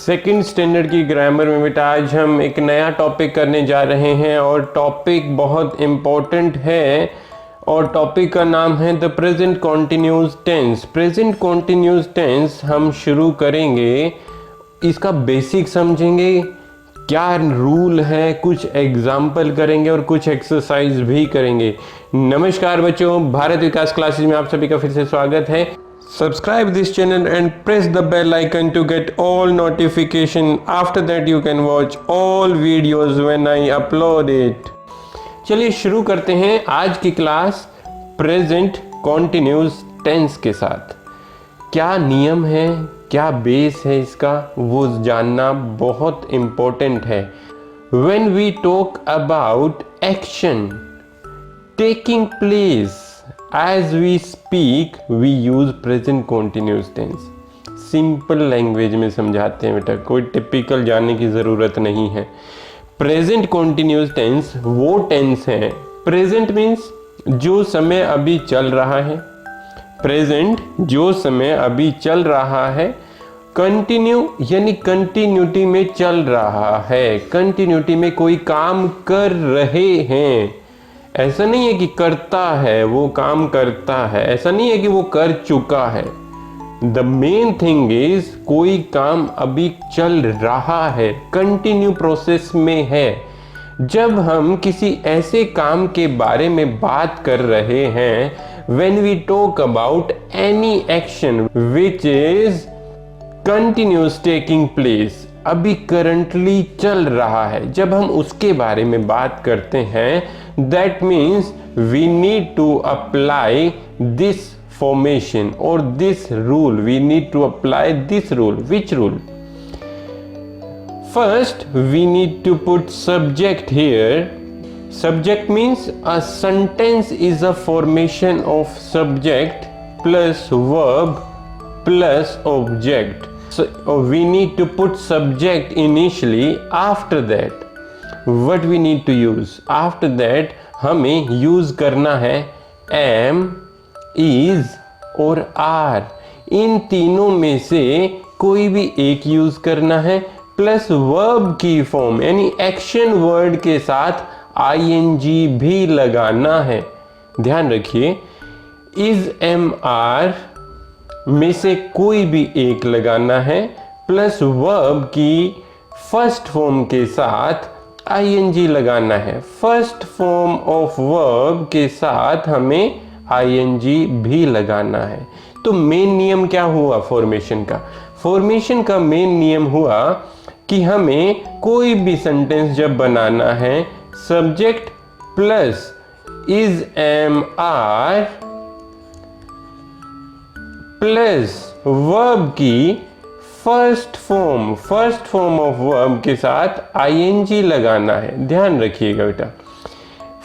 Second standard की grammar में बेटा आज हम एक नया टॉपिक करने जा रहे हैं और टॉपिक बहुत इम्पोर्टेंट है और टॉपिक का नाम है the present continuous tense. Present continuous tense हम शुरू करेंगे, इसका बेसिक समझेंगे, क्या रूल है, कुछ एग्जाम्पल करेंगे और कुछ एक्सरसाइज भी करेंगे। नमस्कार बच्चों, भारत विकास क्लासेस में आप सभी का फिर से स्वागत है। Subscribe this channel and press the bell icon to get all notification. After that you can watch all videos when I upload it. चलिए शुरू करते हैं आज की क्लास प्रेजेंट कॉन्टिन्यूस टेंस के साथ। क्या नियम है, क्या बेस है इसका, वो जानना बहुत इम्पोर्टेंट है। When we talk about action taking place as we speak we use present continuous tense। Simple language में समझाते हैं बेटा, कोई टिपिकल जानने की ज़रूरत नहीं है। प्रेजेंट कॉन्टिन्यूस टेंस वो टेंस है, प्रेजेंट मीन्स जो समय अभी चल रहा है, प्रेजेंट जो समय अभी चल रहा है, कंटिन्यू यानी कंटिन्यूटी में चल रहा है, कंटिन्यूटी में कोई काम कर रहे हैं। ऐसा नहीं है कि करता है, वो काम करता है, ऐसा नहीं है कि वो कर चुका है। द मेन थिंग इज कोई काम अभी चल रहा है, कंटिन्यू प्रोसेस में है। जब हम किसी ऐसे काम के बारे में बात कर रहे हैं, when we talk about any action which is continuous taking place, अभी करंटली चल रहा है, जब हम उसके बारे में बात करते हैं, that means we need to apply this formation or this rule. We need to apply this rule. Which rule? First we need to put subject here. Subject means a sentence is a formation of subject plus verb plus object. So we need to put subject initially. After that what we need to use? After that हमें use करना है am, is और are। इन तीनों में से कोई भी एक यूज करना है, प्लस वर्ब की फॉर्म यानी एक्शन वर्ड के साथ ing भी लगाना है। ध्यान रखिए, is, am, are में से कोई भी एक लगाना है, प्लस वर्ब की फर्स्ट फॉर्म के साथ ing लगाना है। फर्स्ट फॉर्म ऑफ वर्ब के साथ हमें ing भी लगाना है। तो मेन नियम क्या हुआ फॉर्मेशन का? फॉर्मेशन का मेन नियम हुआ कि हमें कोई भी सेंटेंस जब बनाना है, subject plus is, am, are plus verb की फर्स्ट फॉर्म ऑफ वर्ब के साथ ing लगाना है। ध्यान रखिएगा बेटा।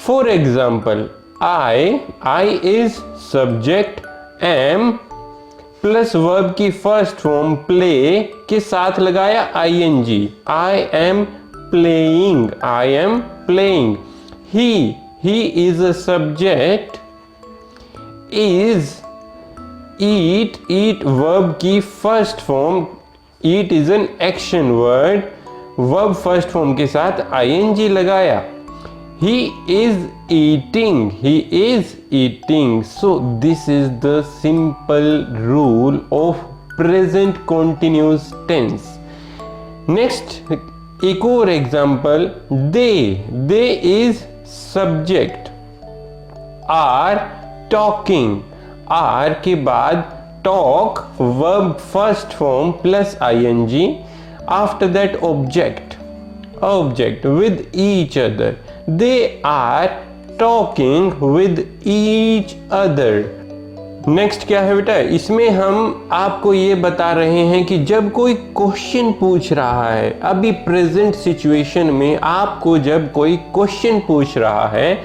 For example I is subject, am plus verb की फर्स्ट फॉर्म प्ले के साथ लगाया ing, I am playing. He is a subject, is eat verb की first form, eat is an action word, verb first form के साथ ing लगाया। He is eating. So this is the simple rule of present continuous tense. Next एक और example, they is subject, are talking, are के बाद talk verb first form plus ing, after that object with each other, they are talking with each other. Next क्या है बेटा, इसमें हम आपको ये बता रहे हैं कि जब कोई क्वेश्चन पूछ रहा है, अभी प्रेजेंट सिचुएशन में आपको जब कोई क्वेश्चन पूछ रहा है,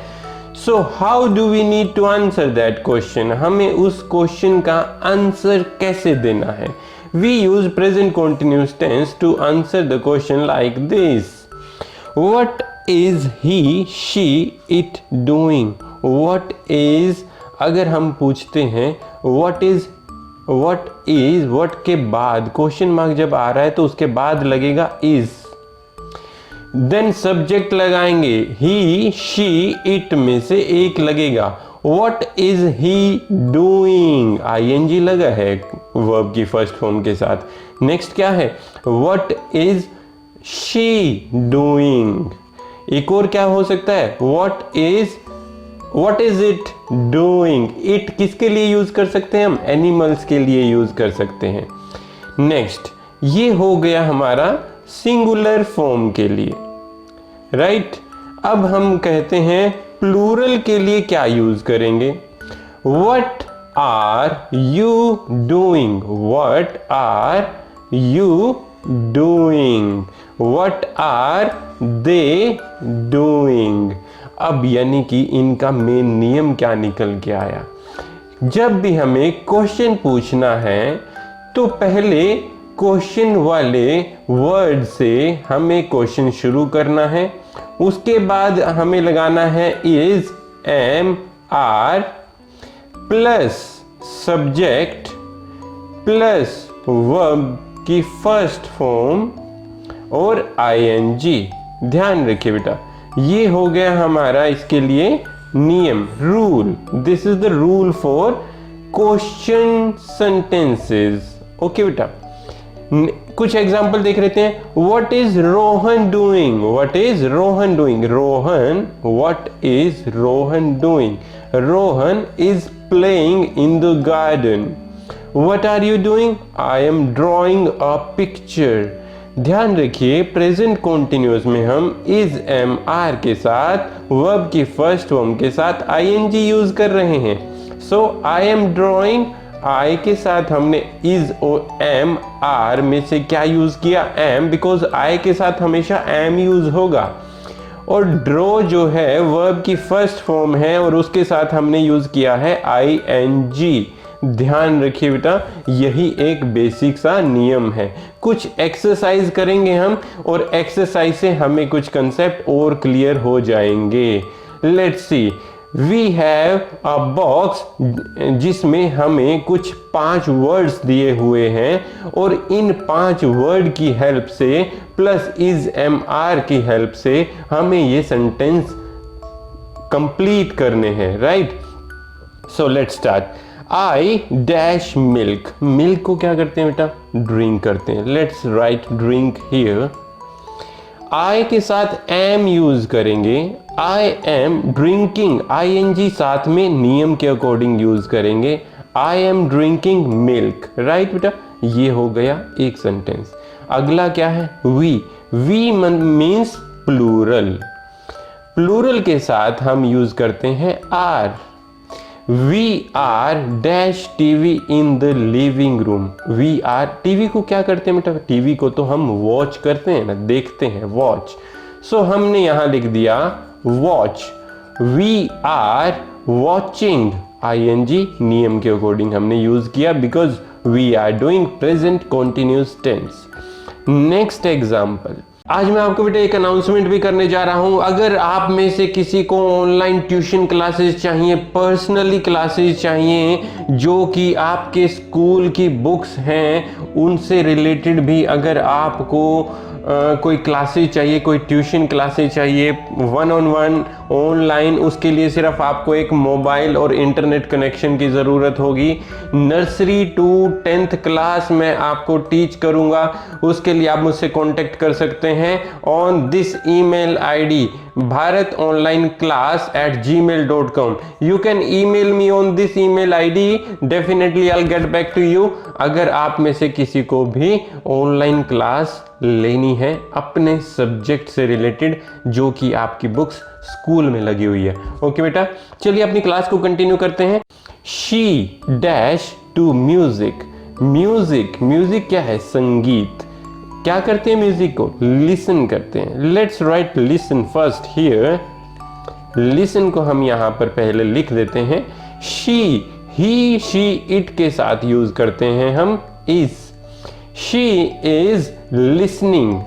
so how do we need to answer that question, हमें उस क्वेश्चन का आंसर कैसे देना है। We use present continuous tense to answer the question like this, what is he, she, it doing. What is, अगर हम पूछते हैं what is what is, what के बाद क्वेश्चन मार्क जब आ रहा है तो उसके बाद लगेगा इज, देन सब्जेक्ट लगाएंगे ही, शी, इट में से एक लगेगा। What is he doing, ING लगा है वर्ब की फर्स्ट फॉर्म के साथ। नेक्स्ट क्या है, व्हाट इज शी डूइंग। एक और क्या हो सकता है, what is it doing. It किसके लिए यूज कर सकते हैं हम, एनिमल्स के लिए यूज कर सकते हैं। नेक्स्ट ये हो गया हमारा सिंगुलर फॉर्म के लिए, राइट। अब हम कहते हैं प्लूरल के लिए क्या यूज करेंगे। What are you doing, what are you doing, what are they doing. अब यानी कि इनका मेन नियम क्या निकल के आया, जब भी हमें क्वेश्चन पूछना है तो पहले क्वेश्चन वाले वर्ड से हमें क्वेश्चन शुरू करना है, उसके बाद हमें लगाना है is, am, are plus subject plus verb की फर्स्ट फॉर्म और आईएनजी। ध्यान रखिए बेटा, ये हो गया हमारा इसके लिए नियम, rule. This is the rule for question sentences. Okay बेटा, कुछ एग्जाम्पल देख लेते हैं। What is Rohan doing, what is Rohan doing, Rohan, what is Rohan doing, Rohan is playing in the garden. What are you doing, I am drawing a picture. ध्यान रखिए present continuous में हम is, am, are के साथ वर्ब की फर्स्ट फॉर्म के साथ ING use कर रहे हैं। सो आई एम ड्रॉइंग, आई के साथ हमने इज और एम, आर में से क्या यूज किया, एम, बिकॉज आई के साथ हमेशा एम यूज होगा। और ड्रॉ जो है वर्ब की फर्स्ट फॉर्म है और उसके साथ हमने यूज किया है आईएनजी। ध्यान रखिए बेटा, यही एक बेसिक सा नियम है। कुछ एक्सरसाइज करेंगे हम और एक्सरसाइज से हमें कुछ कंसेप्ट और क्लियर हो जाएंगे। Let's see, we have a box जिसमें हमें कुछ 5 वर्ड्स दिए हुए हैं और इन 5 वर्ड की हेल्प से प्लस इज, एम, आर की हेल्प से हमें ये सेंटेंस कंप्लीट करने हैं, right. So let's start. I dash milk, milk को क्या करते हैं बेटा, ड्रिंक करते हैं। Let's write drink here. I के साथ एम यूज करेंगे, आई एम ड्रिंकिंग, आईएनजी साथ में नियम के अकॉर्डिंग यूज करेंगे, I am drinking milk, right बेटा। ये हो गया एक सेंटेंस। अगला क्या है, we, we means plural, plural के साथ हम यूज करते हैं are. We are dash TV in the living room, we are, TV को क्या करते हैं बेटा, टीवी को तो हम वॉच करते हैं ना, देखते हैं, वॉच। सो हमने यहां लिख दिया watch. We are watching, ING नियम के अकॉर्डिंग हमने यूज किया because we are doing present continuous tense. Next example, आज मैं आपको बेटा एक अनाउंसमेंट भी करने जा रहा हूं। अगर आप में से किसी को ऑनलाइन ट्यूशन क्लासेस चाहिए, पर्सनली क्लासेस चाहिए, जो कि आपके स्कूल की बुक्स हैं उनसे रिलेटेड भी अगर आपको कोई क्लासेस चाहिए, कोई ट्यूशन क्लासेस चाहिए 1-on-1 ऑनलाइन, उसके लिए सिर्फ आपको एक मोबाइल और इंटरनेट कनेक्शन की ज़रूरत होगी। नर्सरी टू 10th क्लास में आपको टीच करूंगा, उसके लिए आप मुझसे कांटेक्ट कर सकते हैं on this email ID bharatonlineclass@gmail.com। You can email me on this email ID. Definitely I'll get back to you। अगर आप में से किसी को भी ऑनलाइन क्लास लेनी है अपने सब्जेक्ट से रिलेटेड जो कि आपकी बुक्स स्कूल में लगी हुई है। ओके बेटा, चलिए अपनी क्लास को कंटिन्यू करते हैं। She dash to music, music, music क्या है, संगीत। क्या करते हैं म्यूजिक को, लिसन करते हैं। Let's right listen first here. Listen को हम यहां पर पहले लिख देते हैं। शी, ही, शी, इट के साथ यूज करते हैं हम इज। शी इज लिसनिंग,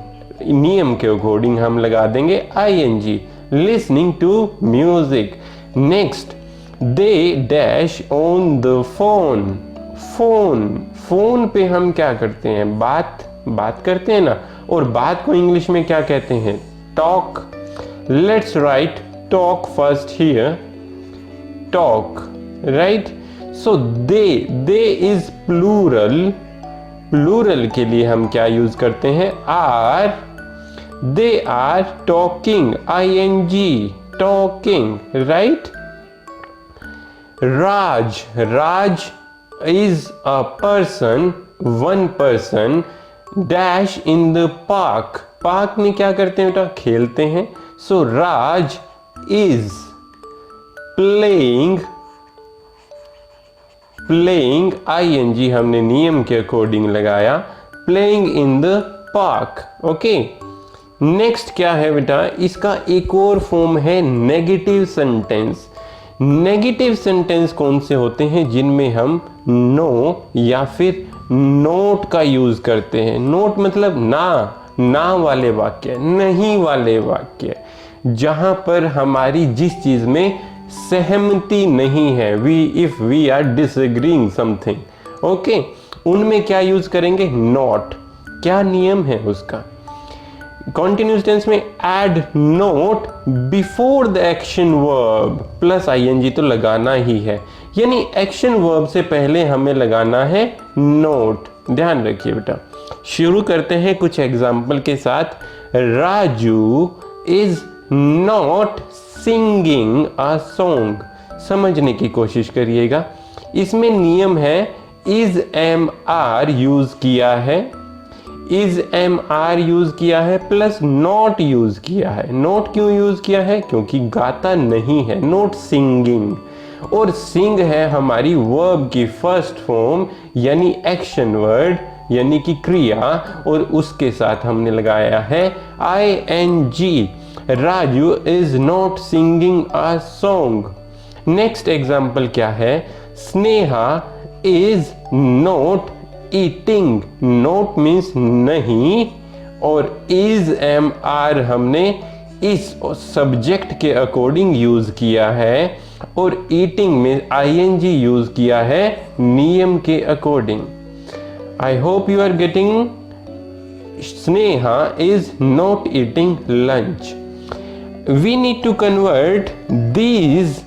नियम के अकॉर्डिंग हम लगा देंगे ING, listening to music. Next, they dash on the phone, phone, phone पे हम क्या करते हैं, बात करते हैं ना, और बात को इंग्लिश में क्या कहते हैं, talk. Let's write talk first here, talk, right. So they is plural, plural के लिए हम क्या यूज करते हैं, are. They are talking, ing, talking, right. Raj, Raj is a person, one person dash in the park, park में क्या करते हैं बेटा, खेलते हैं। सो राज is playing, playing ing हमने नियम के अकॉर्डिंग लगाया, playing in the park, okay. Next क्या है बेटा, इसका एक और फॉर्म है नेगेटिव सेंटेंस। नेगेटिव सेंटेंस कौन से होते हैं, जिनमें हम नो या फिर नोट का यूज करते हैं। नोट मतलब ना वाले वाक्य, नहीं वाले वाक्य, जहां पर हमारी जिस चीज में सहमति नहीं है, if we are disagreeing something, okay, उनमें क्या यूज करेंगे, नॉट। क्या नियम है उसका, कॉन्टिन्यूस टेंस में add not before the action verb, plus ing तो लगाना ही है, यानी एक्शन वर्ब से पहले हमें लगाना है नोट। ध्यान रखिए बेटा। शुरू करते हैं कुछ एग्जाम्पल के साथ। Raju is not singing a song, समझने की कोशिश करिएगा। इसमें नियम है इज एम आर यूज किया है, इज एम आर यूज किया है, प्लस नॉट यूज किया है। नॉट क्यों यूज किया है, क्योंकि गाता नहीं है, नॉट सिंगिंग। और सिंग है हमारी वर्ब की फर्स्ट फॉर्म, यानी एक्शन वर्ड, यानी कि क्रिया, और उसके साथ हमने लगाया है ing। Raju is not singing a song. Next example क्या है, Sneha is not eating. Note means नहीं, और इज एम आर हमने इस सब्जेक्ट के अकॉर्डिंग यूज किया है, और ईटिंग में ing यूज किया है नियम के according. I hope you are getting. Sneha is not eating lunch. We need to convert these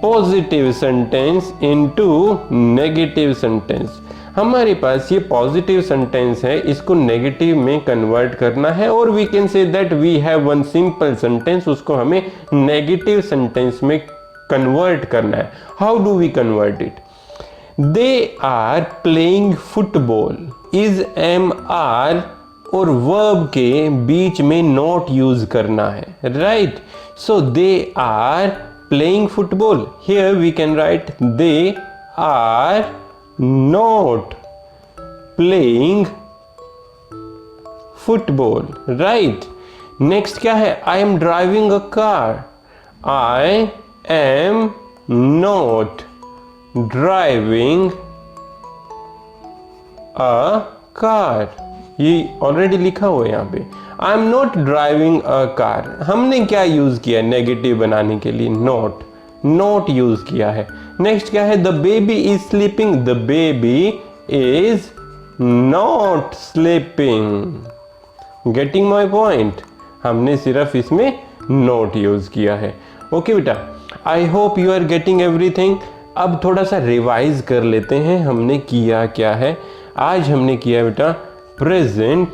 positive sentence into negative sentence. हमारे पास ये पॉजिटिव सेंटेंस है, इसको नेगेटिव में कन्वर्ट करना है, और we can say that we have one simple sentence, उसको हमें नेगेटिव सेंटेंस में कन्वर्ट करना है। How do we convert it, they are playing football, is am are और वर्ब के बीच में नॉट यूज करना है, right. So they are playing football, here we can write they are not playing football, right। next क्या है, I am driving a car, I am not driving a car, ये already लिखा हुआ है यहाँ पे, I am not driving a car। हमने क्या यूज किया नेगेटिव बनाने के लिए, नॉट यूज किया है। नेक्स्ट क्या है, the baby is sleeping, the baby is not sleeping. Getting my point, हमने सिर्फ इसमें नॉट यूज किया है। ओके बेटा, I hope you are getting everything. अब थोड़ा सा रिवाइज कर लेते हैं हमने किया क्या है। आज हमने किया बेटा present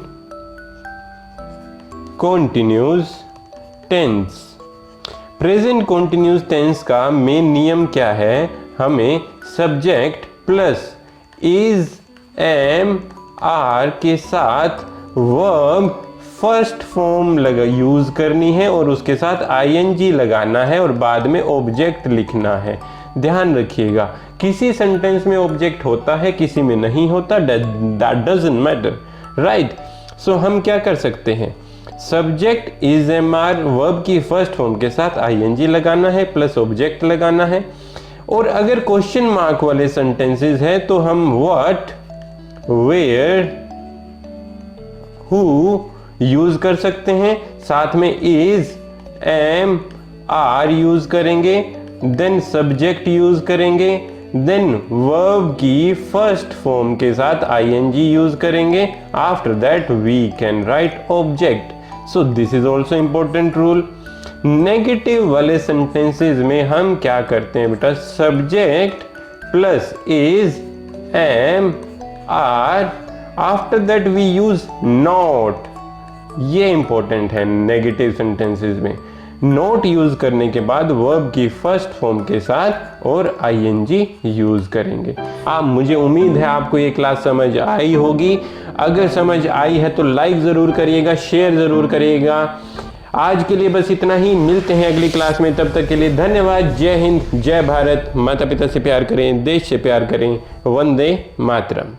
continuous tense. Present continuous tense का मेन नियम क्या है, हमें subject plus is am are के साथ वर्ब फर्स्ट फॉर्म यूज करनी है, और उसके साथ ing लगाना है, और बाद में ऑब्जेक्ट लिखना है। ध्यान रखिएगा, किसी सेंटेंस में ऑब्जेक्ट होता है, किसी में नहीं होता, that doesn't matter, right. So हम क्या कर सकते हैं, subject is am are verb की फर्स्ट फॉर्म के साथ ing लगाना है, प्लस ऑब्जेक्ट लगाना है। और अगर क्वेश्चन मार्क वाले सेंटेंसेस है तो हम व्हाट, वेयर, हु यूज कर सकते हैं, साथ में इज एम आर यूज करेंगे, देन सब्जेक्ट यूज करेंगे, देन वर्ब की फर्स्ट फॉर्म के साथ ing यूज करेंगे. After that we can write object. So this is also important rule. Negative वाले सेंटेंसेस में हम क्या करते हैं बेटा, subject plus is, am, are, after that we use not. ये इंपॉर्टेंट है नेगेटिव सेंटेंसेस में. नॉट यूज करने के बाद वर्ब की फर्स्ट फॉर्म के साथ और ing यूज करेंगे. मुझे उम्मीद है आपको ये क्लास समझ आई होगी. अगर समझ आई है तो लाइक जरूर करिएगा, शेयर जरूर करिएगा. आज के लिए बस इतना ही. मिलते हैं अगली क्लास में. तब तक के लिए धन्यवाद. जय हिंद, जय भारत. माता पिता से प्यार करें, देश से प्यार करें. वंदे मातरम.